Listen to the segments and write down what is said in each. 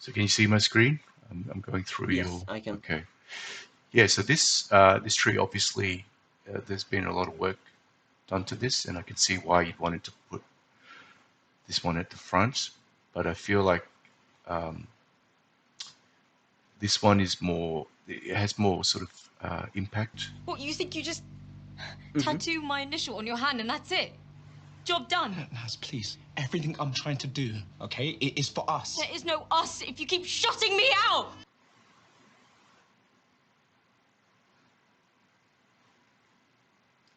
So can you see my screen? I'm going through your. Yes, I can. Okay. Yeah. So this this tree obviously there's been a lot of work done to this, and I can see why you'd wanted to put this one at the front. But I feel like um, this one is more. It has more sort of impact. What, you think you just Mm-hmm. tattoo my initial on your hand and that's it? Job done. Naz, please. Everything I'm trying to do, okay, it is for us. There is no us if you keep shutting me out.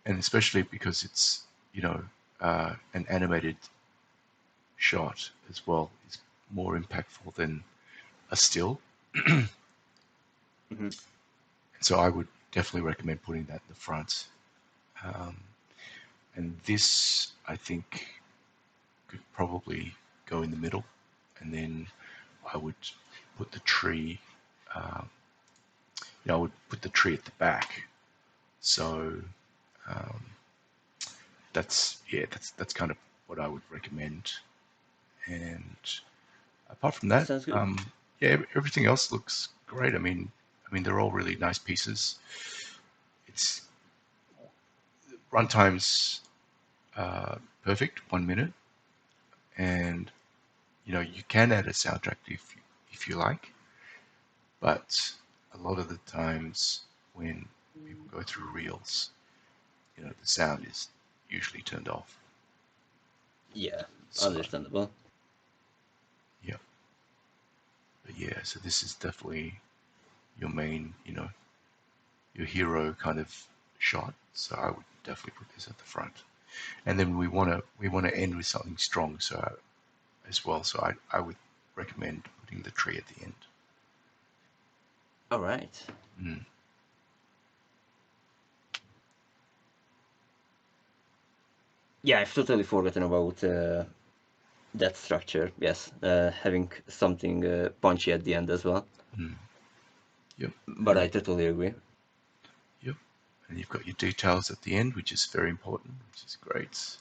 And especially because it's an animated shot as well is more impactful than a still. Mm-hmm. So I would definitely recommend putting that in the front. Um, and this, I think, could probably go in the middle, and then I would put the tree. I would put the tree at the back. So um, that's kind of what I would recommend. And apart from that, Sounds good. yeah, everything else looks great. I mean, they're all really nice pieces. It's runtime's perfect, 1 minute, and you can add a soundtrack if you like, but a lot of the times when people go through reels, the sound is usually turned off. Yeah, So understandable. yeah, but yeah, so this is definitely your main, your hero kind of shot. So I would definitely put this at the front, and then we want to end with something strong. So as well, so I would recommend putting the tree at the end. All right. Mm. Yeah, I've totally forgotten about that structure. Yes, having something punchy at the end as well. Mm. Yep. But I totally agree. Yep. And you've got your details at the end, which is very important, which is great.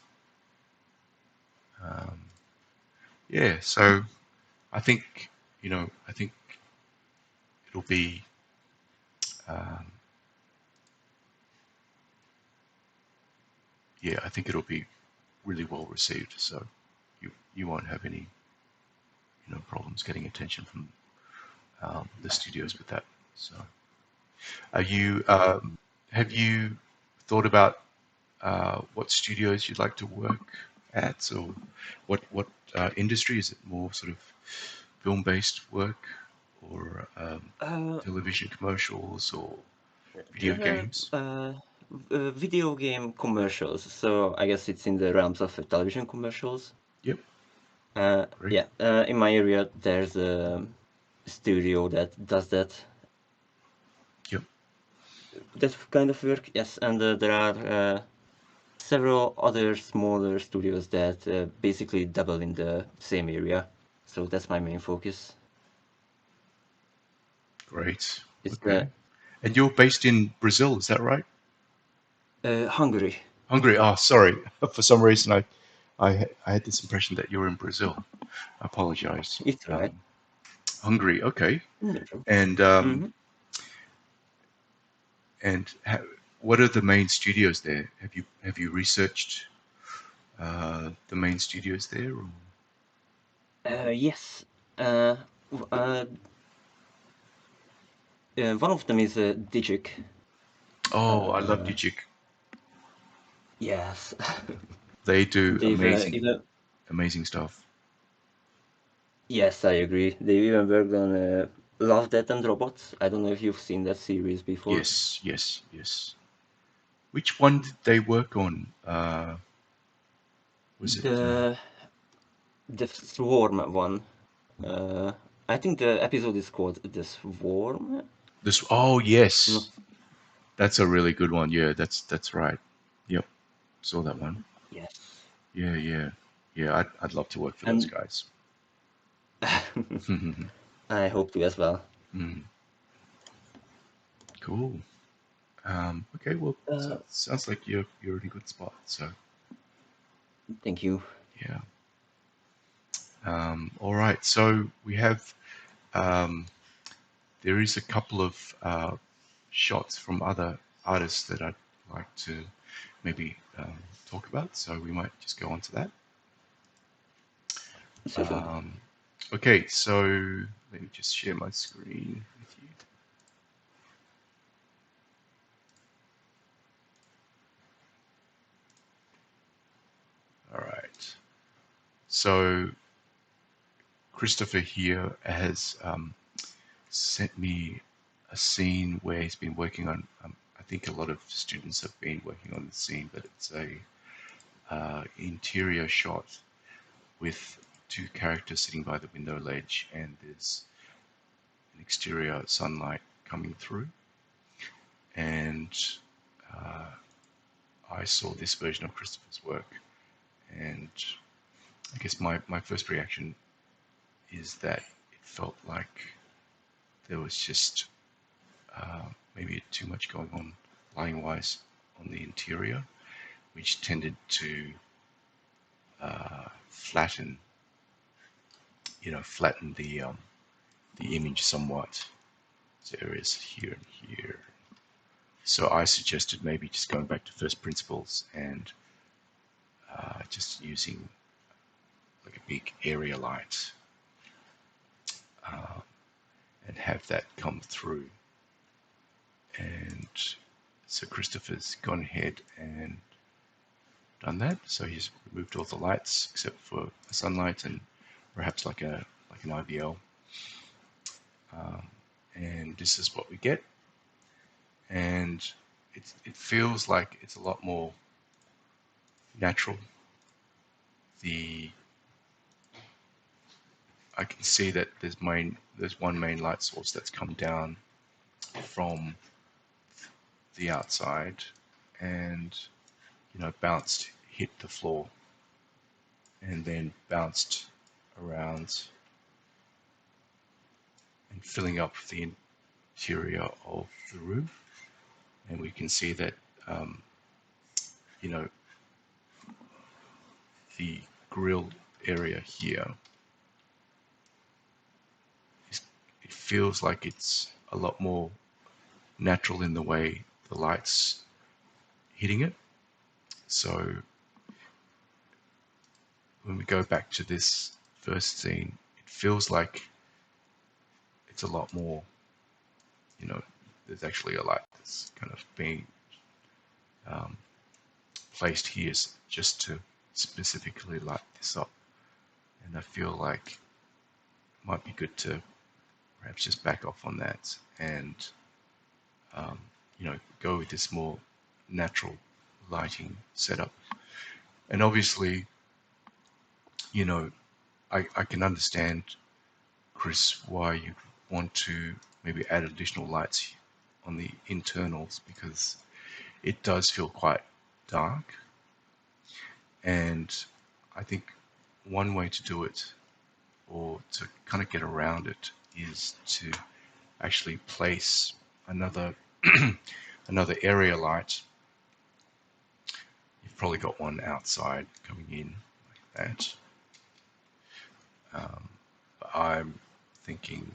Um, yeah. So I think I think it'll be um, yeah, I think it'll be really well received. So you won't have any problems getting attention from the studios with that. So are you have you thought about what studios you'd like to work at, or what industry? Is it more sort of film-based work, or Uh, television commercials, or video there are games? video game commercials, so I guess it's in the realms of television commercials. Yep, great. Yeah, in my area, there's a studio that does Yep, that kind of work. Yes, and there are several other smaller studios that basically double in the same area. So that's my main focus. great. It's Okay. And you're based in Brazil, is that right? Hungary. Hungary. Oh, sorry. For some reason, I had this impression that you were in Brazil. I apologize. It's right. Hungary. Okay. No problem. And Mhm. and what are the main studios there? Have you researched the main studios there? Or? Yes. Uh, w- uh, One of them is Digic. Oh, I love Uh, Digic. yes. They do They've even amazing stuff. Yes, I agree. They even worked on Love, Death and Robots. I don't know if you've seen that series before. Yes, yes, yes. Which one did they work on? Was it? The the Swarm one. Uh, I think the episode is called The Swarm. This? Oh, No. yes. That's a really good one. Yeah, that's right. Yep, saw that one. Yes. Yeah, yeah, yeah. I'd love to work for those And guys. I hope to as well. Mm, cool. Okay, well, Uh, sounds like you're in a good spot. So Thank you. yeah. All right. So we have There is a couple of shots from other artists that I'd like to maybe talk about, so we might just go on to that. Certainly. Okay, so let me just share my screen with you. All right. So Christopher here has sent me a scene where he's been working on. I think a lot of students have been working on the scene, but it's a interior shot with two characters sitting by the window ledge, and there's an exterior sunlight coming through. And I saw this version of Christopher's work, and I guess my first reaction is that it felt like there was just maybe too much going on lighting-wise on the interior, which tended to flatten the image somewhat. So areas here and here. So I suggested maybe just going back to first principles and just using like a big area light and have that come through. And so Christopher's gone ahead and done that. So he's removed all the lights except for sunlight and perhaps like an IBL. And this is what we get. And it feels like it's a lot more natural. I can see that there's one main light source that's come down from the outside and bounced, hit the floor, and then bounced around and filling up the interior of the room. And we can see that the grilled area here, it feels like it's a lot more natural in the way the light's hitting it. So when we go back to this first scene, it feels like it's a lot more, there's actually a light that's kind of being placed here just to specifically light this up. And I feel like it might be good to perhaps just back off on that and go with this more natural lighting setup. And obviously, I can understand, Chris, why you want to maybe add additional lights on the internals, because it does feel quite dark. And I think one way to do it, or to kind of get around it, is to actually place another another area light. You've probably got one outside coming in like that. But I'm thinking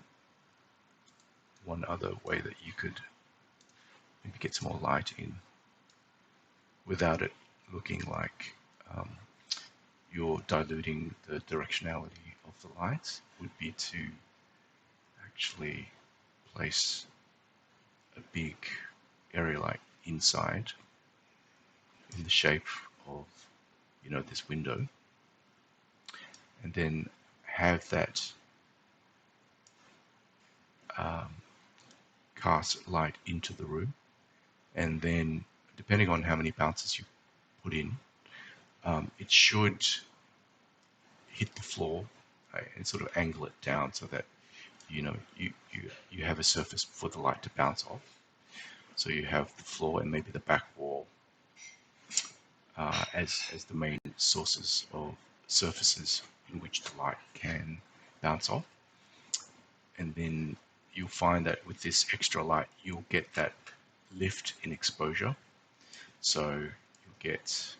one other way that you could maybe get some more light in without it looking like you're diluting the directionality of the light would be to actually place a big area light inside in the shape of this window, and then have that cast light into the room, and then depending on how many bounces you put in, it should hit the floor and sort of angle it down so that you have a surface for the light to bounce off. So you have the floor and maybe the back wall as the main sources of surfaces in which the light can bounce off. And then you'll find that with this extra light, you'll get that lift in exposure. So you'll get,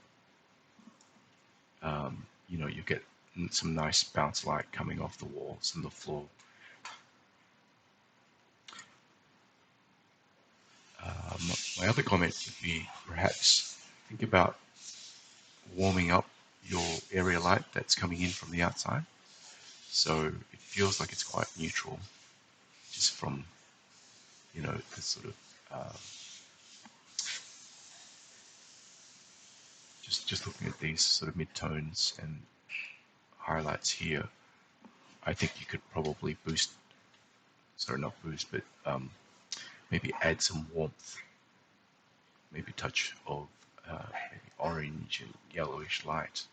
you get some nice bounce light coming off the walls and the floor, my other comment would be perhaps think about warming up your area light that's coming in from the outside. So it feels like it's quite neutral just from, the sort of, just looking at these sort of mid-tones and highlights here. I think you could probably not boost, but maybe add some warmth, maybe a touch of maybe orange and yellowish light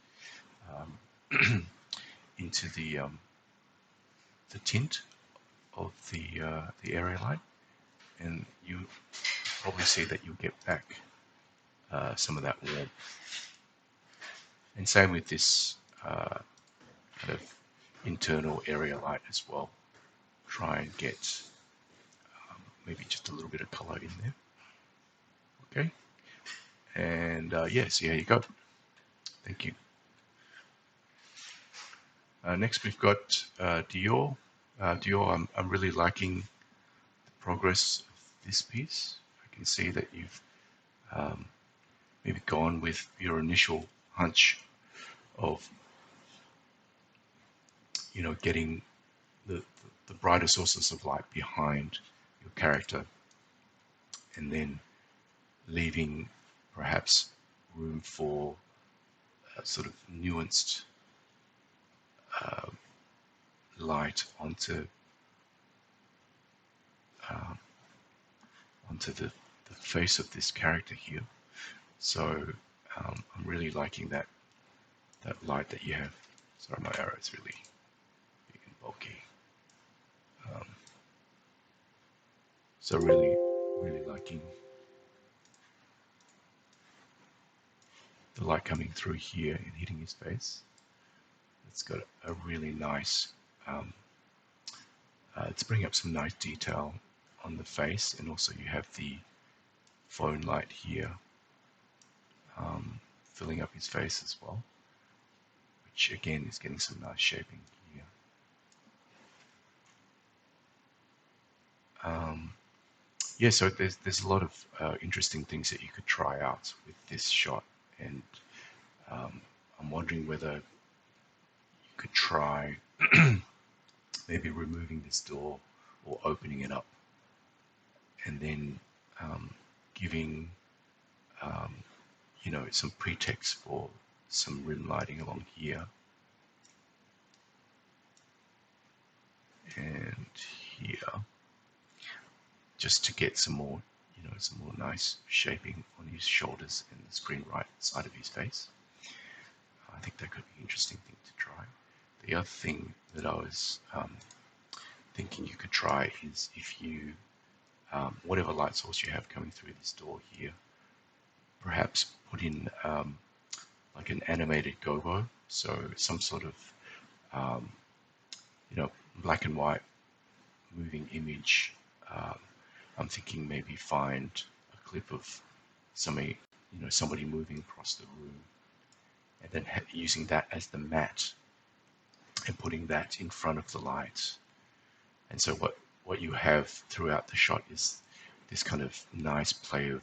into the tint of the area light, and you probably see that you'll get back some of that warmth. And same with this kind of internal area light as well. Try and get maybe just a little bit of color in there. Okay, and yeah, see how you go. Thank you. Next we've got Diyor. Diyor, I'm really liking the progress of this piece. I can see that you've maybe gone with your initial hunch of getting the brighter sources of light behind your character, and then leaving perhaps room for a sort of nuanced light onto the face of this character here. So I'm really liking that light that you have. Sorry, my arrow is really big and bulky. So really liking the light coming through here and hitting his face. It's got a really nice, it's bringing up some nice detail on the face, and also you have the phone light here filling up his face as well, which again is getting some nice shaping here. Yeah, so there's a lot of interesting things that you could try out with this shot, and I'm wondering whether you could try maybe removing this door or opening it up, and then giving some pretext for some rim lighting along here and here, just to get some more nice shaping on his shoulders and the screen right side of his face. I think that could be an interesting thing to try. The other thing that I was thinking you could try is if you, whatever light source you have coming through this door here, perhaps put in like an animated gobo, so some sort of black and white moving image. I'm thinking maybe find a clip of somebody moving across the room, and then using that as the mat and putting that in front of the light. And so what you have throughout the shot is this kind of nice play of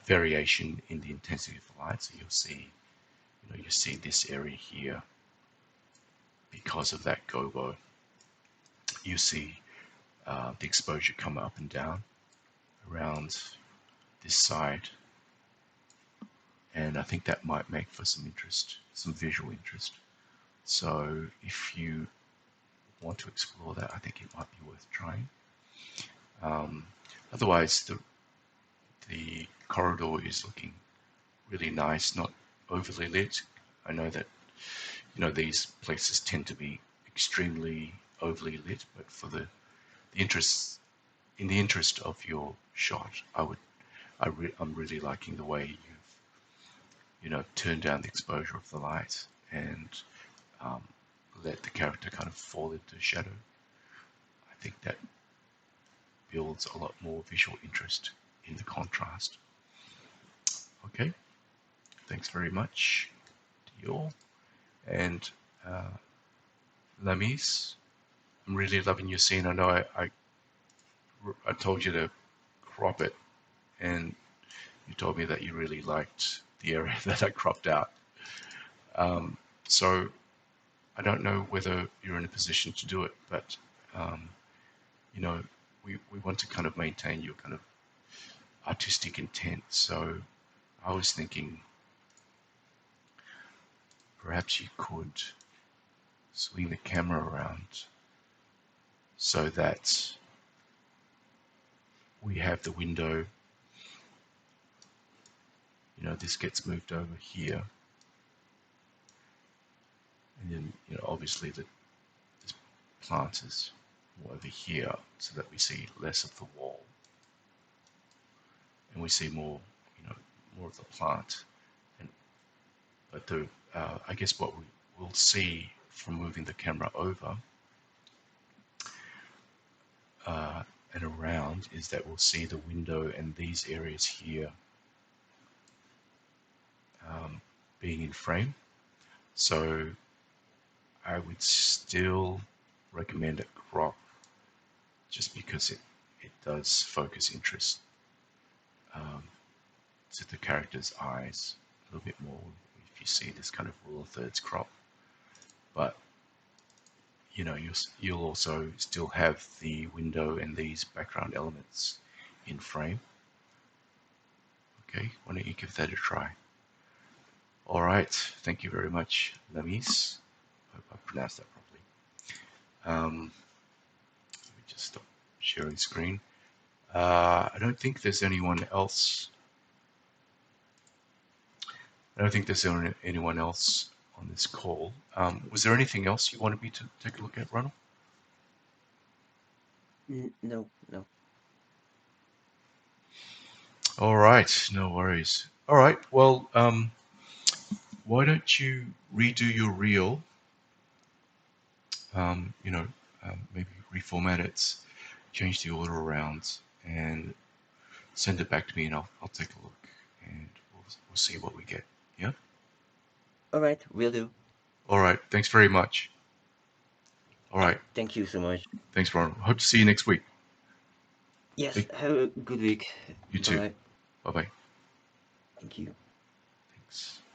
variation in the intensity of the light. So you'll see this area here because of that gobo. You see the exposure come up and down around this side, and I think that might make for some visual interest. So if you want to explore that, I think it might be worth trying. Otherwise, the corridor is looking really nice, not overly lit. I know that these places tend to be extremely overly lit, but for the interest of your shot, I'm really liking the way you've turned down the exposure of the light and let the character kind of fall into shadow. I think that builds a lot more visual interest in the contrast. Okay, thanks very much, Diyor. And Lamis, I'm really loving your scene. I know I told you to crop it, and you told me that you really liked the area that I cropped out. So I don't know whether you're in a position to do it, but you know, we want to kind of maintain your kind of artistic intent. So I was thinking perhaps you could swing the camera around so that we have the window, you know, this gets moved over here. And then, you know, obviously this plant is more over here so that we see less of the wall. And we see more, you know, more of the plant. But I guess what we will see from moving the camera over and around is that we'll see the window and these areas here being in frame. So I would still recommend a crop just because it does focus interest to the character's eyes a little bit more if you see this kind of rule of thirds crop. But you know, you'll also still have the window and these background elements in frame. Okay, why don't you give that a try? All right, thank you very much, Lamis. Hope I pronounced that properly. Let me just stop sharing screen. I don't think there's anyone else. I don't think there's anyone else on this call. Was there anything else you wanted me to take a look at, Ronald? No. All right, no worries. All right, well, why don't you redo your reel? You know, maybe reformat it, change the order around, and send it back to me, and I'll take a look, and we'll see what we get. Yeah. All right, will do. All right. Thanks very much. All right. Thank you so much. Thanks, Ronald. Hope to see you next week. Yes, have a good week. You too. Bye. Bye bye. Thank you. Thanks.